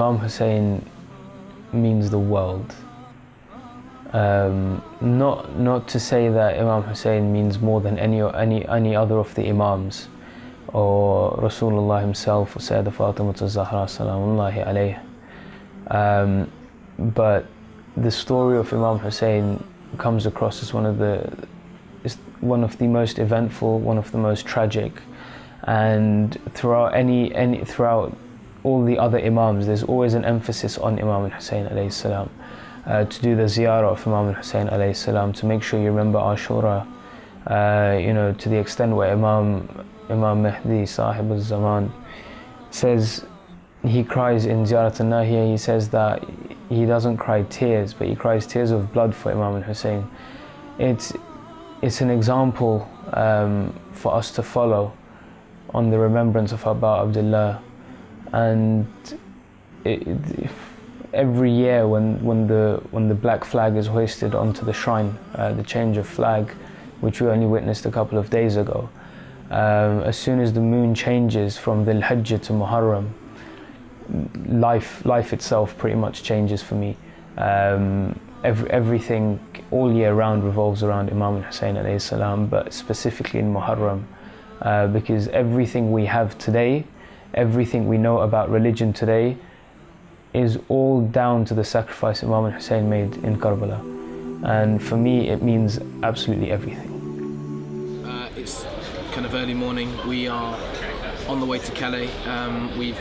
Imam Hussein means the world. Not to say that Imam Hussein means more than any other of the Imams, or Rasulullah himself, or Sayyidah Fatima al-Zahra salamullahi alayha. But the story of Imam Hussein comes across as one of the most eventful, one of the most tragic, and throughout throughout all the other Imams, there's always an emphasis on Imam Hussein alayhi salam. To do the ziyarah of Imam Hussein alayhi salam, to make sure you remember Ashura, to the extent where Imam Mahdi, Sahib al-Zaman, says, he cries in Ziyarat al-Nahiya, he says that he doesn't cry tears, but he cries tears of blood for Imam Hussein. It's an example for us to follow on the remembrance of Aba Abdullah. And every year when the black flag is hoisted onto the shrine, the change of flag, which we only witnessed a couple of days ago, as soon as the moon changes from Dhul Hijjah to Muharram, life itself pretty much changes for me. Everything all year round revolves around Imam Hussein alayhi salam, but specifically in Muharram, because everything we have today, everything we know about religion today, is all down to the sacrifice Imam Hussein made in Karbala. And for me, it means absolutely everything. It's kind of early morning. We are on the way to Calais. We've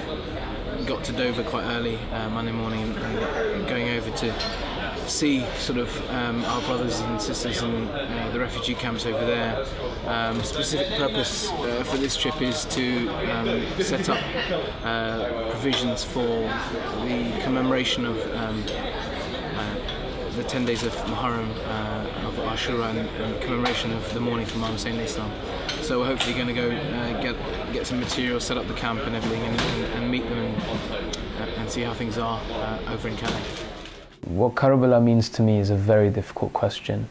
got to Dover quite early Monday morning, and going over to see sort of our brothers and sisters in the refugee camps over there. Specific purpose for this trip is to set up provisions for the commemoration of the 10 days of Muharram, of Ashura, and commemoration of the morning from Imam Hussein Islam. So we're hopefully going to go get some material, set up the camp and everything, and meet them and see how things are over in Calais. What Karbala means to me is a very difficult question.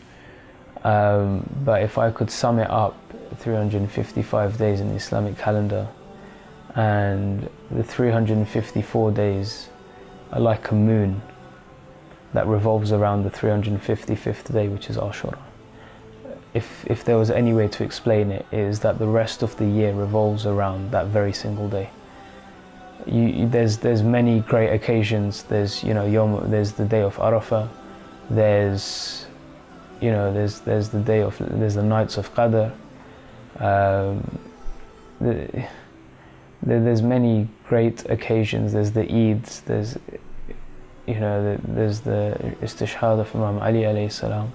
But if I could sum it up, 355 days in the Islamic calendar, and the 354 days are like a moon that revolves around the 355th day, which is Ashura. If there was any way to explain it, is that the rest of the year revolves around that very single day. There's many great occasions. There's there's the day of Arafah. There's the nights of Qadr. There's many great occasions. There's the Eids. There's the Istishhad of Imam Ali alayhi salam.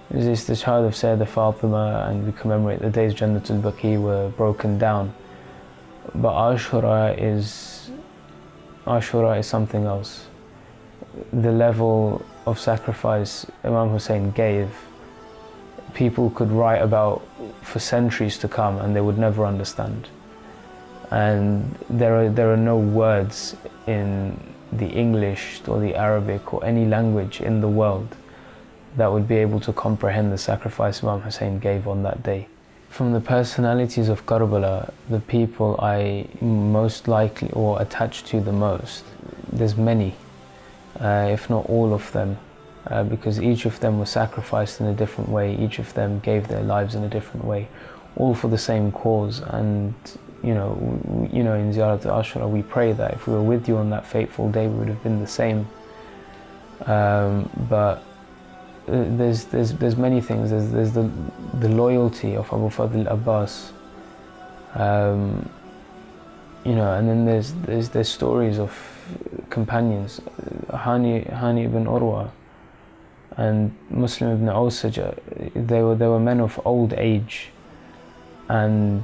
There's the Istishhad of Sayyidah Fatima, and we commemorate the days Jannatul Baqi were broken down. But Ashura is something else. The level of sacrifice Imam Hussein gave, people could write about for centuries to come, and they would never understand. And there are no words in the English or the Arabic or any language in the world that would be able to comprehend the sacrifice Imam Hussein gave on that day. From the personalities of Karbala, the people I most likely or attached to the most, there's many, if not all of them, because each of them was sacrificed in a different way, each of them gave their lives in a different way, all for the same cause. And in Ziyarat al-Ashura we pray that if we were with you on that fateful day, we would have been the same. But there's many things. There's the loyalty of Abu Fadl Abbas, and then there's stories of companions, Hani ibn Urwa and Muslim ibn Awsaja. They were men of old age, and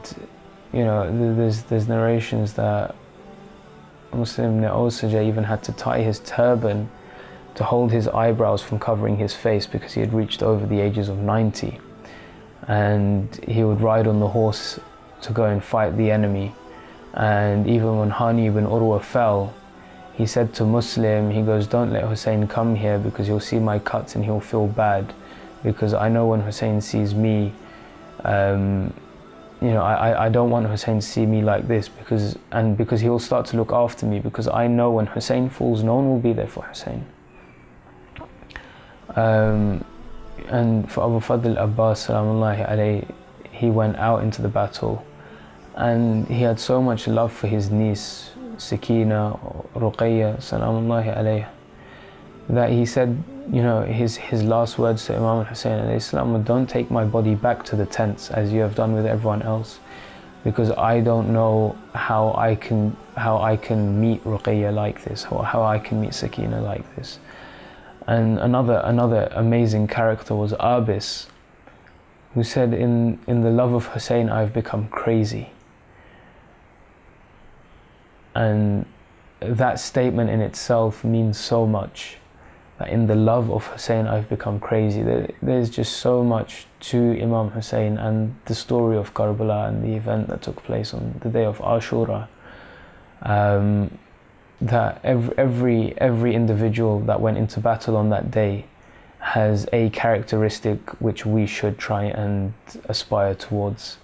there's narrations that Muslim ibn Awsaja even had to tie his turban to hold his eyebrows from covering his face because he had reached over the ages of 90. And he would ride on the horse to go and fight the enemy. And even when Hani ibn Urwa fell, he said to Muslim, he goes, "Don't let Hussein come here because he'll see my cuts and he'll feel bad, because I know when Hussein sees me, you know, I don't want Hussein to see me like this, because he'll start to look after me, because I know when Hussein falls, no one will be there for Hussein. And for Abu Fadl Abbas salamullahi alayhi, he went out into the battle, and he had so much love for his niece Sakina or Ruqayya salamullahi alayha, that he said, you know, his last words to Imam Hussain alayhi salam were, don't take my body back to the tents as you have done with everyone else, because I don't know how I can meet Ruqayya like this, or how I can meet Sakina like this. And another amazing character was Abis, who said, in the love of Hussein I've become crazy. And that statement in itself means so much, that in the love of Hussein I've become crazy. There's just so much to Imam Hussein and the story of Karbala and the event that took place on the day of Ashura, that every individual that went into battle on that day has a characteristic which we should try and aspire towards.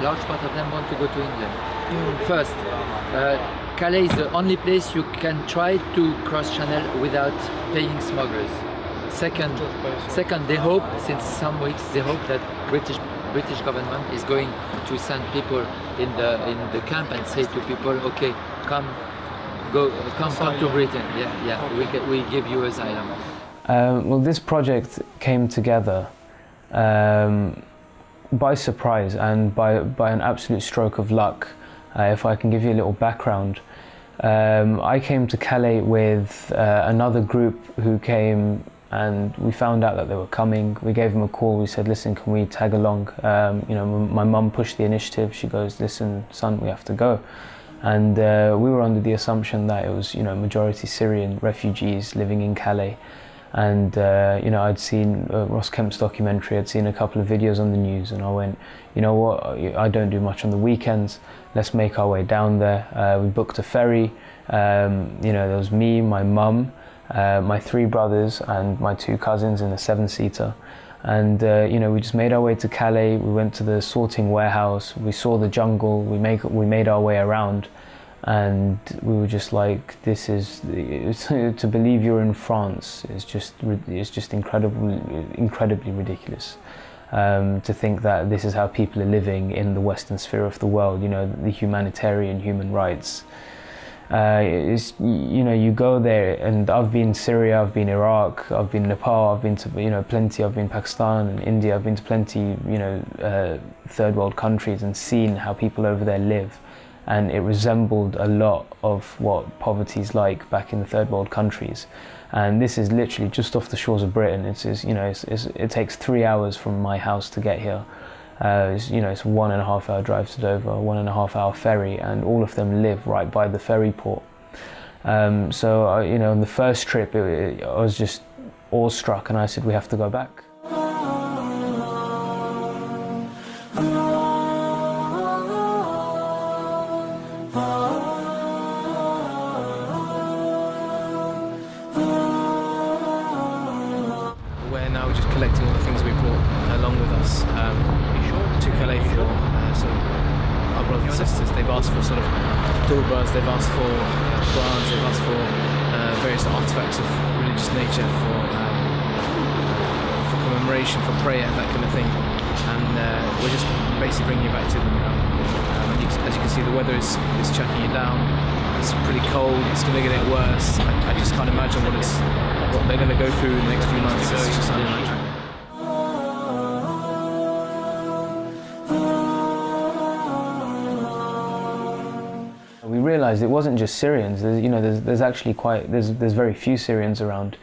Large part of them want to go to England. First, Calais is the only place you can try to cross channel without paying smugglers. Second, they hope, since some weeks, they hope that British government is going to send people in the camp and say to people, okay, come to Britain. Yeah, we give you asylum. Well, this project came together by surprise and by an absolute stroke of luck. If I can give you a little background, I came to Calais with another group who came, and we found out that they were coming. We gave them a call. We said, listen, can we tag along? You know, my mum pushed the initiative. She goes, listen, son, we have to go. And we were under the assumption that it was, you know, majority Syrian refugees living in Calais. And you know, I'd seen Ross Kemp's documentary, I'd seen a couple of videos on the news, and I went, you know what, I don't do much on the weekends, let's make our way down there. We booked a ferry. You know, there was me, my mum, my 3 brothers and my 2 cousins in a 7-seater, and you know, we just made our way to Calais. We went to the sorting warehouse, we saw the jungle, we made our way around, and we were just like, this is, to believe you're in France is just incredibly ridiculous. To think that this is how people are living in the Western sphere of the world, you know, the humanitarian human rights. You know, you go there, and I've been Syria, I've been Iraq, I've been Nepal, I've been to, you know, plenty, I've been Pakistan and India, I've been to plenty, you know, third world countries, and seen how people over there live. And it resembled a lot of what poverty's like back in the third world countries. And this is literally just off the shores of Britain. You know, it takes 3 hours from my house to get here. You know, it's a 1.5 hour drive to Dover, 1.5 hour ferry, and all of them live right by the ferry port. So, you know, on the first trip, I was just awestruck, and I said, we have to go back. Collecting all the things we brought along with us to Calais for our brothers and sisters. They've asked for sort of Durbas, they've asked for Qurans, they've asked for various artifacts of religious nature for commemoration, for prayer, that kind of thing. And we're just basically bringing it back to them now. As you can see, the weather is chucking it down. It's pretty cold, it's going to get worse. I just can't imagine what they're going to go through in the next few months. It's just unimaginable. We realised it wasn't just Syrians. There's actually there's very few Syrians around.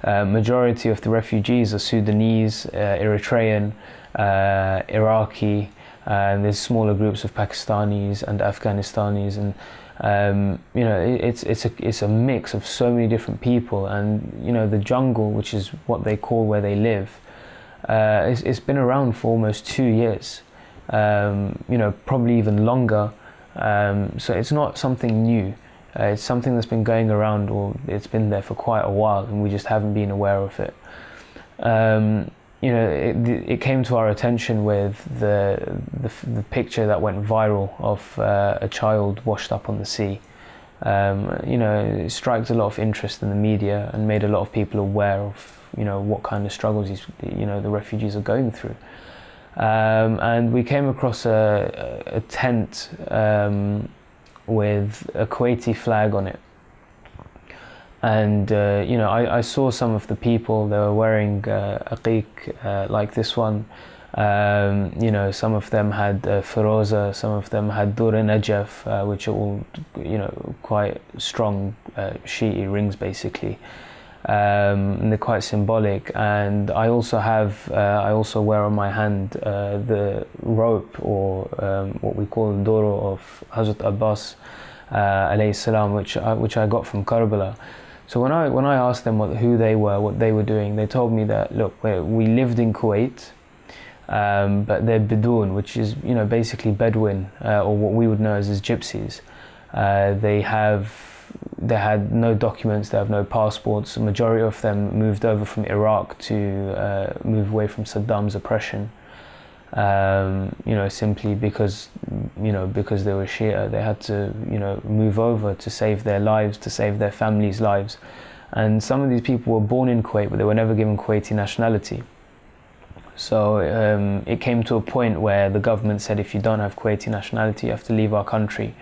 Majority of the refugees are Sudanese, Eritrean, Iraqi, and there's smaller groups of Pakistanis and Afghanistanis, You know, it's a mix of so many different people, and you know, the jungle, which is what they call where they live, it's been around for almost 2 years. You know, probably even longer. So it's not something new. It's something that's been going around, or it's been there for quite a while, and we just haven't been aware of it. You know, it came to our attention with the picture that went viral of a child washed up on the sea. You know, it struck a lot of interest in the media and made a lot of people aware of, you know, what kind of struggles you know, the refugees are going through. And we came across a tent with a Kuwaiti flag on it. And you know, I saw some of the people. They were wearing aqiq like this one. You know, some of them had Firoza, some of them had Dur Najaf, which are all, you know, quite strong Shi'i rings basically. And they're quite symbolic. And I also have, I also wear on my hand the rope, or what we call the Doro of Hazrat Abbas alayhi salam, which I got from Karbala. So when I asked them who they were, what they were doing, they told me that, look, we lived in Kuwait, but they're Bedouin, which is, you know, basically Bedouin, or what we would know as gypsies. They had no documents, they have no passports. The majority of them moved over from Iraq to move away from Saddam's oppression. You know, simply because, you know, because they were Shia, they had to, you know, move over to save their lives, to save their families' lives. And some of these people were born in Kuwait, but they were never given Kuwaiti nationality. So it came to a point where the government said, if you don't have Kuwaiti nationality, you have to leave our country.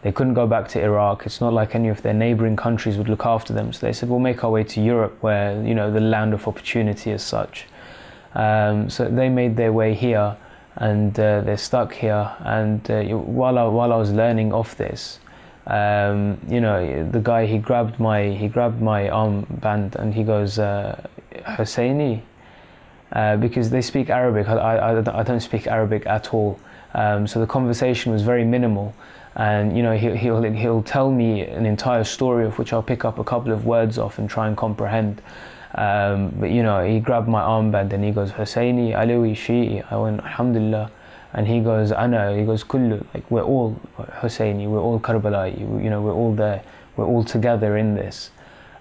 They couldn't go back to Iraq. It's not like any of their neighboring countries would look after them. So they said, we'll make our way to Europe, where, you know, the land of opportunity as such. So they made their way here, and they're stuck here. And while I was learning of this, you know, the guy, he grabbed my armband and he goes, Husseini, because they speak Arabic. I don't speak Arabic at all. So the conversation was very minimal. And you know, he'll tell me an entire story of which I'll pick up a couple of words off and try and comprehend. But you know, he grabbed my armband and he goes, Husseini, Alawi, Shi'i. I went, Alhamdulillah. And he goes, Ana, he goes, Kullu, like we're all Husseini, we're all Karbala, you know, we're all there, we're all together in this.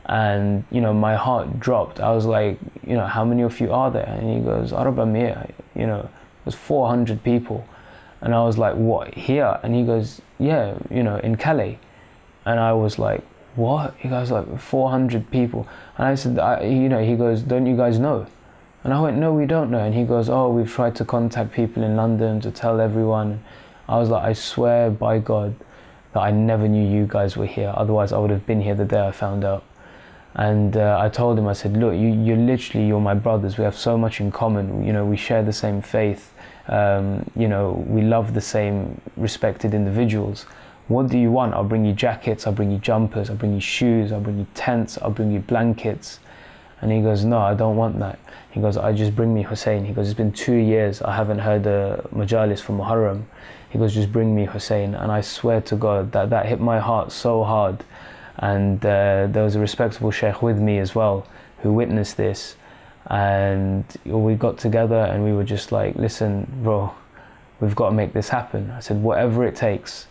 And you know, my heart dropped. I was like, you know, how many of you are there? And he goes, Arba Mia, you know, there's 400 people. And I was like, what, here? And he goes, yeah, you know, in Calais. And I was like, what? He goes, like 400 people. And I said, you know, he goes, don't you guys know? And I went, no, we don't know. And he goes, oh, we've tried to contact people in London to tell everyone. I was like, I swear by God that I never knew you guys were here. Otherwise I would have been here the day I found out. And I told him, I said, look, you're my brothers. We have so much in common. You know, we share the same faith. You know, we love the same respected individuals. What do you want? I'll bring you jackets, I'll bring you jumpers, I'll bring you shoes, I'll bring you tents, I'll bring you blankets. And he goes, no, I don't want that. He goes, just bring me Hussein. He goes, it's been 2 years, I haven't heard a majalis from Muharram. He goes, just bring me Hussein. And I swear to God that hit my heart so hard. And there was a respectable sheikh with me as well who witnessed this. And we got together and we were just like, listen, bro, we've got to make this happen. I said, whatever it takes,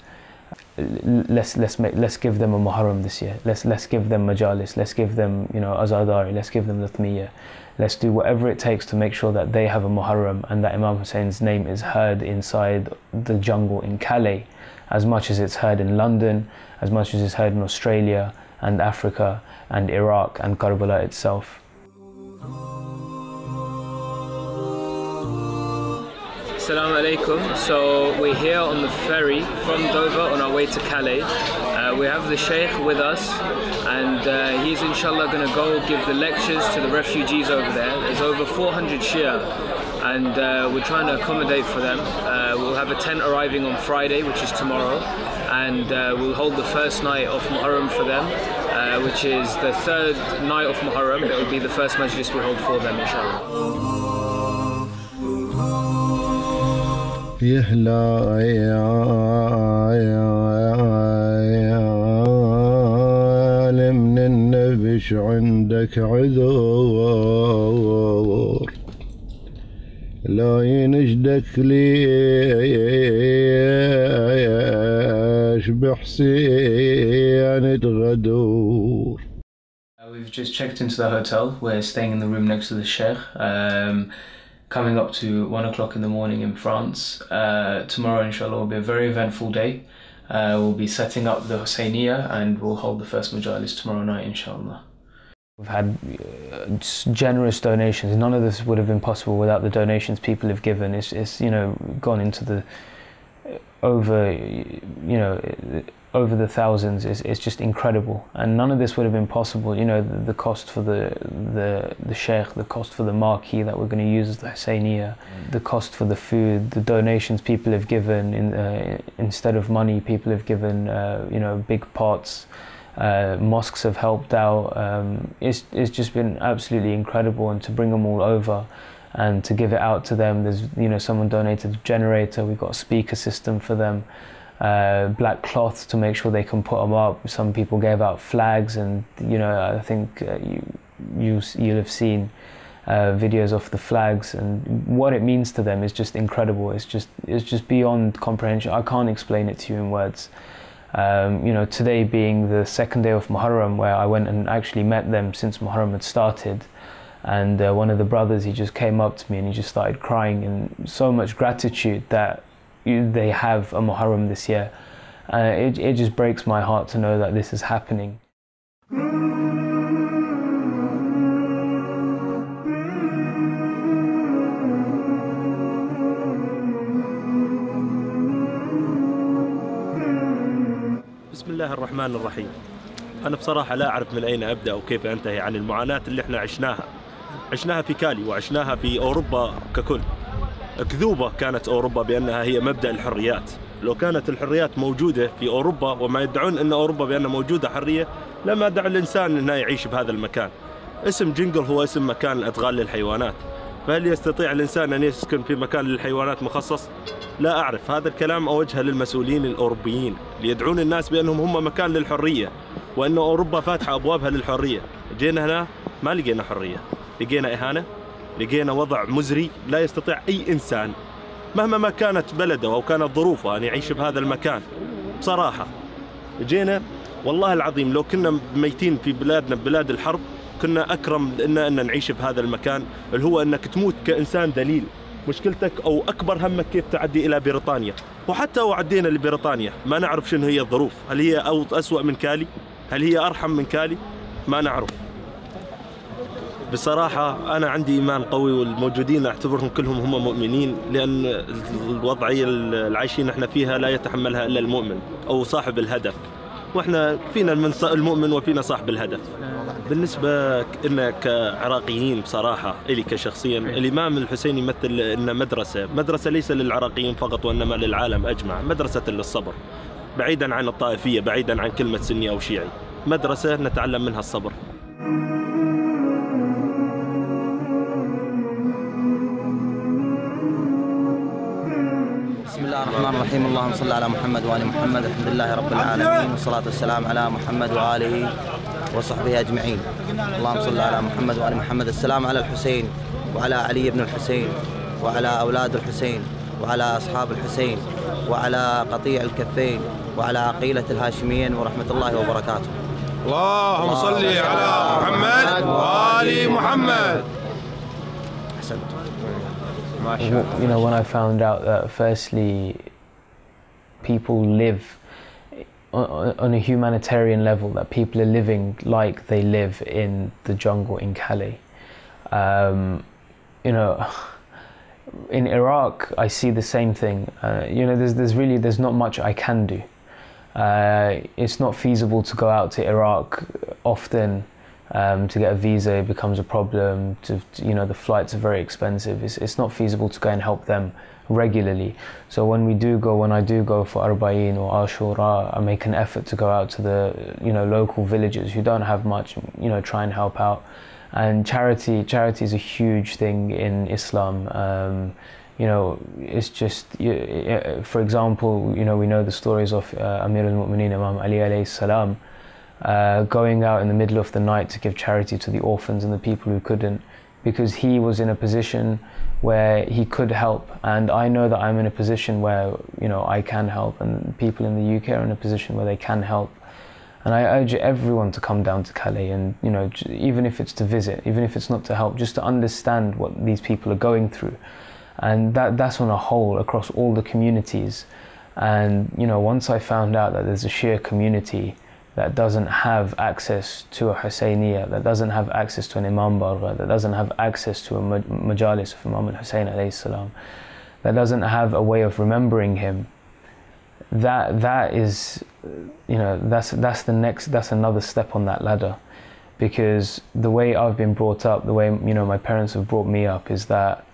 let's give them a Muharram this year. Let's give them majalis. Let's give them, you know, Azadari. Let's give them Latmiya. Let's do whatever it takes to make sure that they have a Muharram and that Imam Hussein's name is heard inside the jungle in Calais, as much as it's heard in London, as much as it's heard in Australia and Africa and Iraq and Karbala itself. Assalamu alaikum. So we're here on the ferry from Dover on our way to Calais. We have the Sheikh with us, and he's inshallah going to go give the lectures to the refugees over there. There's over 400 Shia, and we're trying to accommodate for them. We'll have a tent arriving on Friday, which is tomorrow, and we'll hold the first night of Muharram for them, which is the third night of Muharram. It will be the first majlis we hold for them, inshallah. يهلا مش عندك عذور لا ينجدك ليش بحسين تغدور. We've just checked into the hotel. We're staying in the room next to the Sheikh. Coming up to 1 o'clock in the morning in France. Tomorrow, inshallah, will be a very eventful day. We'll be setting up the Husseiniyya and we'll hold the first majalis tomorrow night, inshallah. We've had generous donations. None of this would have been possible without the donations people have given. It's you know, gone into the over the thousands. It's just incredible, and none of this would have been possible. You know, the cost for the sheikh, the cost for the marquee that we're going to use as the Husseiniyya, the cost for the food, the donations people have given. Instead of money, people have given you know, big pots. Mosques have helped out. It's just been absolutely incredible, and to bring them all over and to give it out to them. There's, you know, someone donated a generator. We've got a speaker system for them. Black cloths to make sure they can put them up. Some people gave out flags, and you know, I think you'll have seen videos of the flags, and what it means to them is just incredible. It's just beyond comprehension. I can't explain it to you in words. You know, today being the second day of Muharram, where I went and actually met them since Muharram had started, and one of the brothers, he just came up to me and he just started crying, and so much gratitude that they have a Muharram this year. It just breaks my heart to know that this is happening. بسم الله الرحمن الرحيم. أنا بصراحة لا أعرف من أين أبدأ وكيف أنتهي عن المعاناة اللي احنا عشناها في كالي وعشناها في أوروبا ككل. كذوبة كانت أوروبا بأنها هي مبدأ الحريات. لو كانت الحريات موجودة في أوروبا وما يدعون أن أوروبا بأنها موجودة حرية، لما دعا الإنسان أنه يعيش بهذا المكان. اسم جنجل هو اسم مكان أدغال للحيوانات، فهل يستطيع الإنسان أن يسكن في مكان للحيوانات مخصص؟ لا أعرف. هذا الكلام أوجهه للمسؤولين الأوروبيين ليدعون الناس بأنهم هم مكان للحرية، وأن أوروبا فاتحة أبوابها للحرية. جينا هنا ما لقينا حرية، لقينا إهانة، لقينا وضع مزري لا يستطيع أي إنسان مهما ما كانت بلده أو كانت ظروفه أن يعيش بهذا المكان. بصراحة جينا والله العظيم لو كنا ميتين في بلادنا بلاد الحرب كنا أكرم لنا أن نعيش بهذا المكان، اللي هو أنك تموت كإنسان دليل. مشكلتك أو أكبر همك كيف تعدي إلى بريطانيا، وحتى لو عدينا لبريطانيا ما نعرف شنو هي الظروف. هل هي أسوأ من كالي؟ هل هي أرحم من كالي؟ ما نعرف. بصراحة أنا عندي إيمان قوي، والموجودين أعتبرهم كلهم هم مؤمنين، لأن الوضعية العايشين احنا فيها لا يتحملها إلا المؤمن أو صاحب الهدف، وإحنا فينا المؤمن وفينا صاحب الهدف. بالنسبة لنا كعراقيين بصراحة إلي كشخصيا، الإمام الحسين يمثل إن مدرسة ليس للعراقيين فقط وإنما للعالم أجمع، مدرسة للصبر بعيدا عن الطائفية، بعيدا عن كلمة سني أو شيعي، مدرسة نتعلم منها الصبر. بسم الله الرحمن الرحيم. اللهم صل على محمد وآل محمد. الحمد لله رب العالمين، والصلاة والسلام على محمد وآله وصحبه أجمعين. اللهم صل على محمد وآل محمد. السلام على الحسين وعلى علي بن الحسين وعلى أولاد الحسين وعلى أصحاب الحسين وعلى قطيع الكفين وعلى عقيلة الهاشميين ورحمة الله وبركاته. اللهم صل على محمد وآل محمد. أحسنت. You know, when I found out that firstly people live on a humanitarian level, that people are living like they live in the jungle in Calais. You know, in Iraq I see the same thing. You know, there's not much I can do. It's not feasible to go out to Iraq often. To get a visa becomes a problem. You know, the flights are very expensive. It's not feasible to go and help them regularly. So when I do go for Arba'in or Ashura, I make an effort to go out to the, you know, local villages who don't have much. You know, try and help out. And charity is a huge thing in Islam. You know, it's just, for example, you know, we know the stories of Amir al-Mu'mineen Imam Ali alayhi salam. going out in the middle of the night to give charity to the orphans and the people who couldn't, because he was in a position where he could help, and I know that I'm in a position where, you know, I can help, and people in the UK are in a position where they can help. And I urge everyone to come down to Calais, and, you know, even if it's to visit, even if it's not to help, just to understand what these people are going through. And that's on a whole, across all the communities. And, you know, once I found out that there's a Shia community that doesn't have access to a Hussainiyya, that doesn't have access to an Imam Bargha, that doesn't have access to a majalis of Imam Hussain alayhi salam, that doesn't have a way of remembering him, that is, you know, that's another step on that ladder. Because the way I've been brought up, the way, you know, my parents have brought me up, is that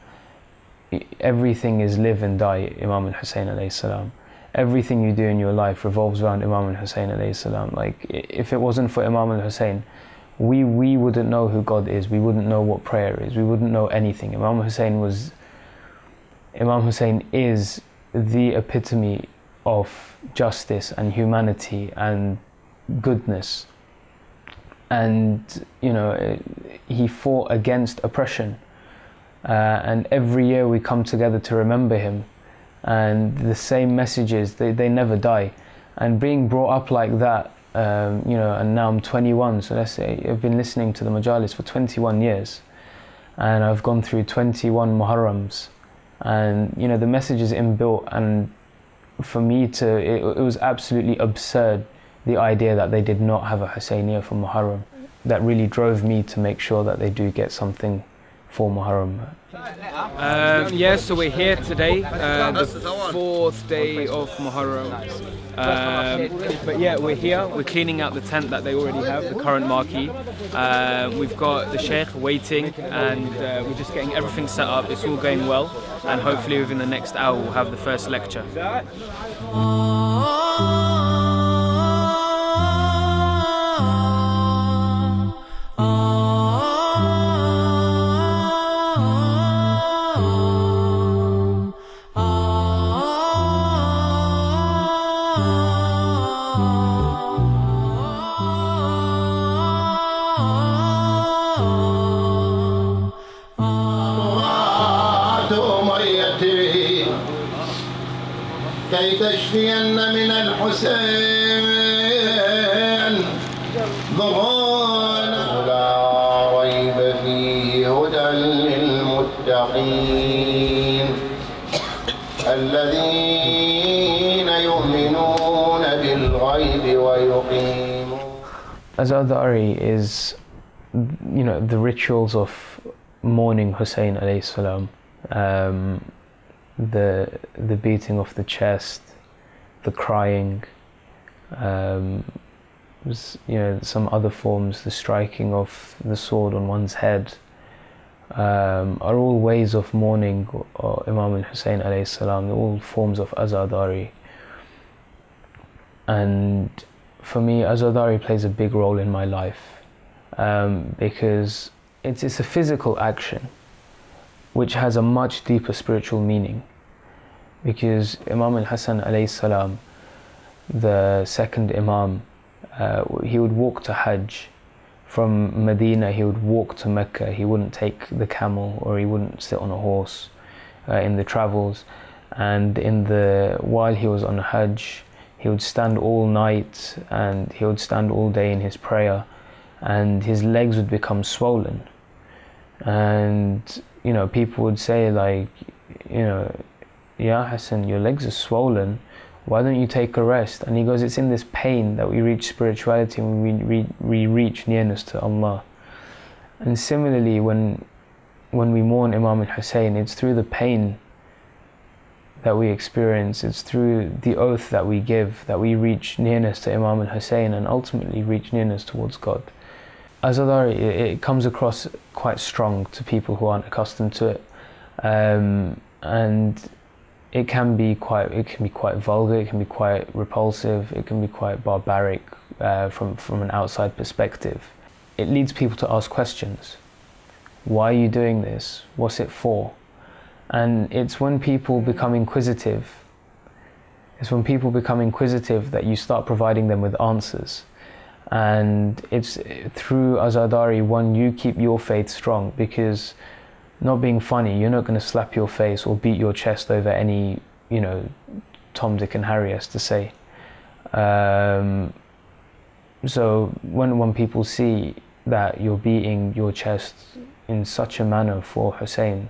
everything is live and die Imam al-Hussain alayhi salam. Everything you do in your life revolves around Imam al-Hussain alayhi salam. Like, if it wasn't for Imam al-Hussain, we wouldn't know who God is, we wouldn't know what prayer is, we wouldn't know anything. Imam Hussain is the epitome of justice and humanity and goodness. And, you know, he fought against oppression. And every year we come together to remember him. And the same messages, they never die. And being brought up like that, you know, and now I'm 21, so let's say I've been listening to the majalis for 21 years. And I've gone through 21 Muharrams. And, you know, the message is inbuilt, and for me it was absolutely absurd, the idea that they did not have a Hussainiyya for Muharram. That really drove me to make sure that they do get something for Muharram. Yeah, so we're here today, the 4th day of Muharram. But yeah, we're here, we're cleaning out the tent that they already have, the current marquee. We've got the Sheikh waiting, and we're just getting everything set up. It's all going well, and hopefully within the next hour we'll have the first lecture. كي تشفين من الحسين ظهورنا لا ريب فيه هدى للمتقين الذين يؤمنون بالغيب ويقيمون. Azadari is, you know, the rituals of mourning Hussein alayhi salam. The beating of the chest, the crying, you know, some other forms, the striking of the sword on one's head, are all ways of mourning Imam al-Hussain alayhi salam. They're all forms of Azadari. And for me, Azadari plays a big role in my life, because it's a physical action which has a much deeper spiritual meaning. Because Imam al-Hassan alayhi salam, the second Imam, he would walk to Hajj. From Medina he would walk to Mecca. He wouldn't take the camel, or he wouldn't sit on a horse in the travels. And while he was on Hajj, he would stand all night, and he would stand all day in his prayer, and his legs would become swollen. And, you know, people would say, like, you know, "Ya Hassan, your legs are swollen, why don't you take a rest?" And he goes, "It's in this pain that we reach spirituality, and we reach nearness to Allah." And similarly, when we mourn Imam al-Hussain, it's through the pain that we experience, it's through the oath that we give, that we reach nearness to Imam al-Hussain and ultimately reach nearness towards God. Azadari, it comes across quite strong to people who aren't accustomed to it, and it can be quite vulgar, it can be quite repulsive, it can be quite barbaric from an outside perspective. It leads people to ask questions. Why are you doing this? What's it for? And it's when people become inquisitive, that you start providing them with answers. And it's through Azadari, one, you keep your faith strong, because not being funny, you're not going to slap your face or beat your chest over any, you know, Tom, Dick and Harry has to say. So when people see that you're beating your chest in such a manner for Hussein,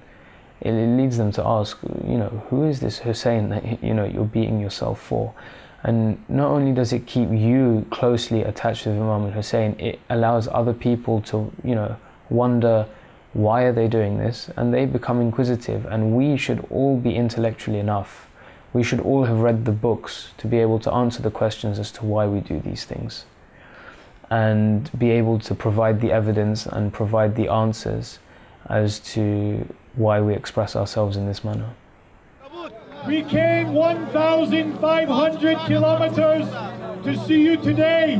it leads them to ask, you know, who is this Hussein that, you know, you're beating yourself for? And not only does it keep you closely attached to Imam Hussein, it allows other people to, you know, wonder, why are they doing this? And they become inquisitive. And we should all be intellectually enough. We should all have read the books to be able to answer the questions as to why we do these things, and be able to provide the evidence and provide the answers as to why we express ourselves in this manner. We came 1,500 kilometers to see you today.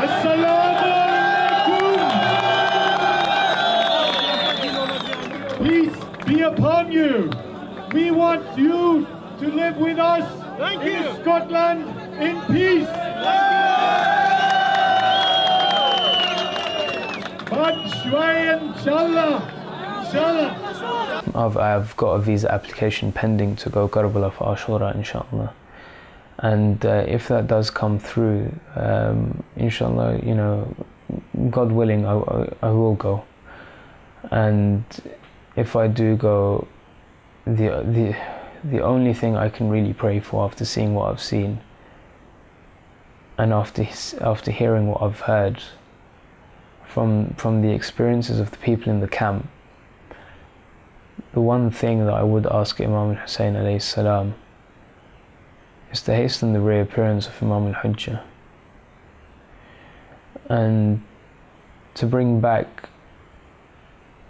Assalamu alaikum. Peace be upon you. We want you to live with us in Scotland in peace. But inshallah. I've got a visa application pending to go Karbala for Ashura, inshallah. And if that does come through, inshallah, you know, God willing, I will go. And if I do go, the only thing I can really pray for after seeing what I've seen, and after hearing what I've heard from the experiences of the people in the camp, the one thing that I would ask Imam Hussain alayhi salam is to hasten the reappearance of Imam al-Hujjah, and to bring back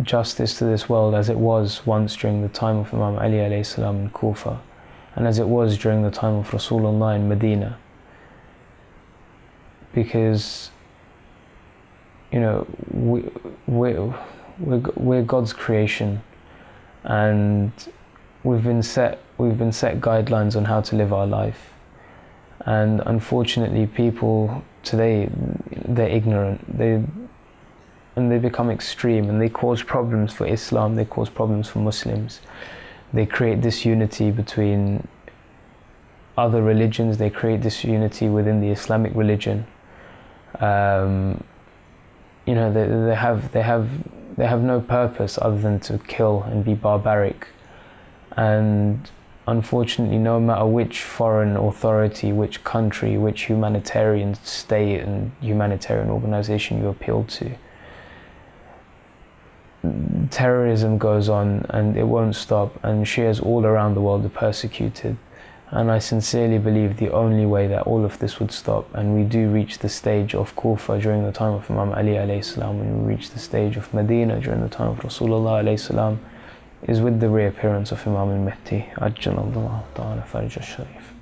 justice to this world as it was once during the time of Imam Ali alayhi salam in Kufa, and as it was during the time of Rasulullah in Medina. Because, you know, we're God's creation, and we've been set guidelines on how to live our life. And unfortunately, people today, they're ignorant, and they become extreme, and they cause problems for Islam, they cause problems for Muslims. They create disunity between other religions, they create disunity within the Islamic religion. You know, they have no purpose other than to kill and be barbaric. And unfortunately, no matter which foreign authority, which country, which humanitarian state and humanitarian organization you appeal to, terrorism goes on and it won't stop, and Shias all around the world are persecuted. And I sincerely believe the only way that all of this would stop, and we do reach the stage of Kufa during the time of Imam Ali alayhi salam, and we reach the stage of Medina during the time of Rasulullah alayhi salam, is with the reappearance of Imam al-Mahdi, Ajjalallahu ta'ala farj al-Sharif.